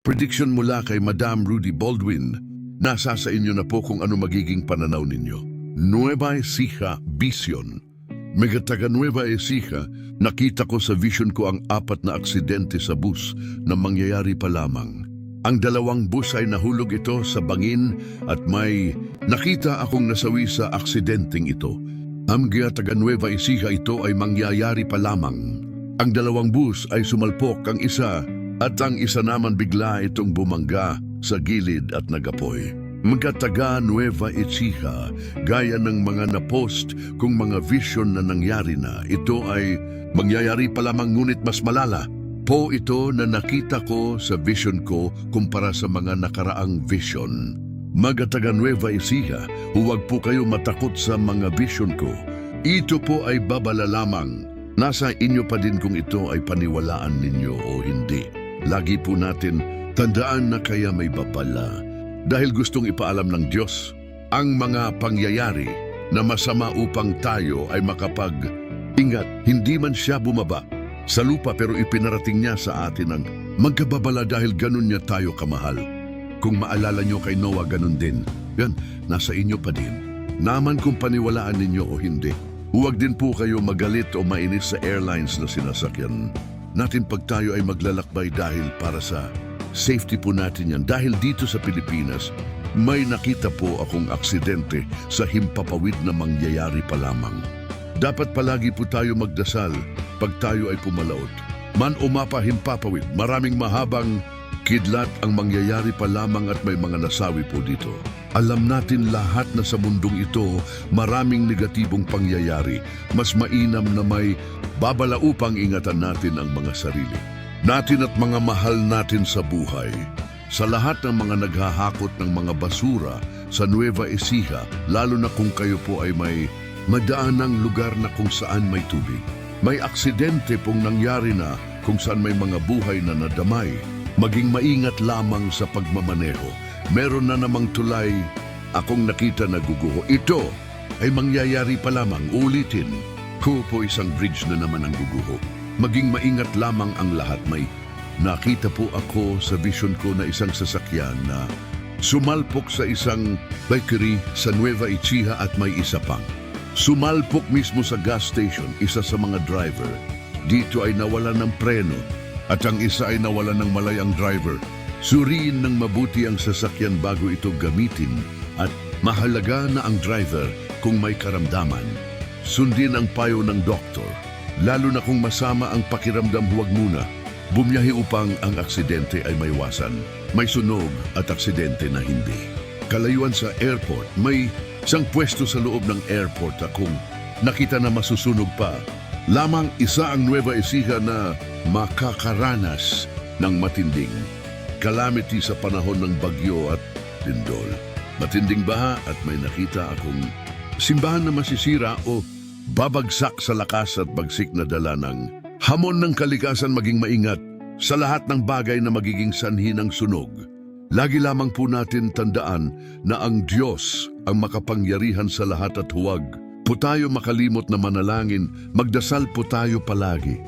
Prediction mula kay Madam Rudy Baldwin. Nasa sa inyo na po kung ano magiging pananaw ninyo. Nueva Ecija Vision. Mega taga Nueva Ecija, nakita ko sa vision ko ang 4 na aksidente sa bus na mangyayari pa lamang. Ang 2 bus ay nahulog ito sa bangin at may nakita akong nasawi sa aksidenteng ito. Ang taga Nueva Ecija, ito ay mangyayari pa lamang. Ang 2 bus ay sumalpok, ang isa at ang isa naman bigla itong bumangga sa gilid at nagapoy. Mga taga Nueva Ecija, gaya ng mga napost kung mga vision na nangyari na, ito ay mangyayari pa lamang ngunit mas malala po ito na nakita ko sa vision ko kumpara sa mga nakaraang vision. Mga taga Nueva Ecija, huwag po kayo matakot sa mga vision ko. Ito po ay babala lamang. Nasa inyo pa din kung ito ay paniwalaan ninyo o hindi. Lagi po natin tandaan na kaya may babala. Dahil gustong ipaalam ng Diyos ang mga pangyayari na masama upang tayo ay makapag-ingat. Hindi man siya bumaba sa lupa pero ipinarating niya sa atin ang magkababala dahil ganun niya tayo kamahal. Kung maalala niyo kay Noah, ganun din. Yan, nasa inyo pa din. Naman kung paniwalaan ninyo o hindi. Huwag din po kayo magalit o mainis sa airlines na sinasakyan natin pag tayo ay maglalakbay dahil para sa safety po natin yan. Dahil dito sa Pilipinas, may nakita po akong aksidente sa himpapawid na mangyayari pa lamang. Dapat palagi po tayo magdasal pag tayo ay pumalaot. Man umapa himpapawid, maraming mahabang kidlat ang mangyayari pa lamang at may mga nasawi po dito. Alam natin lahat na sa mundong ito, maraming negatibong pangyayari. Mas mainam na may babala upang ingatan natin ang mga sarili natin at mga mahal natin sa buhay. Sa lahat ng mga naghahakot ng mga basura sa Nueva Ecija, lalo na kung kayo po ay may madaanang lugar na kung saan may tubig. May aksidente pong nangyari na kung saan may mga buhay na nadamay. Maging maingat lamang sa pagmamaneho. Meron na namang tulay akong nakita na guguho. Ito ay mangyayari pa lamang. Ulitin, ko po isang bridge na naman ang guguho. Maging maingat lamang ang lahat. May nakita po ako sa vision ko na isang sasakyan na sumalpok sa isang bakery sa Nueva Ecija at may isa pang sumalpok mismo sa gas station. Isa sa mga driver dito ay nawalan ng preno at ang isa ay nawalan ng malay ang driver. Suriin ng mabuti ang sasakyan bago ito gamitin at mahalaga na ang driver kung may karamdaman. Sundin ang payo ng doktor. Lalo na kung masama ang pakiramdam, huwag muna bumiyahe upang ang aksidente ay maiwasan. May sunog at aksidente na hindi. Kalayuan sa airport, may isang pwesto sa loob ng airport akong nakita na masusunog pa. Lamang isa ang Nueva Ecija na makakaranas ng matinding calamity sa panahon ng bagyo at lindol. Matinding baha at may nakita akong simbahan na masisira o babagsak sa lakas at bagsik na dala ng hamon ng kalikasan. Maging maingat sa lahat ng bagay na magiging sanhi ng sunog. Lagi lamang po natin tandaan na ang Diyos ang makapangyarihan sa lahat at huwag po tayo makalimot na manalangin. Magdasal po tayo palagi.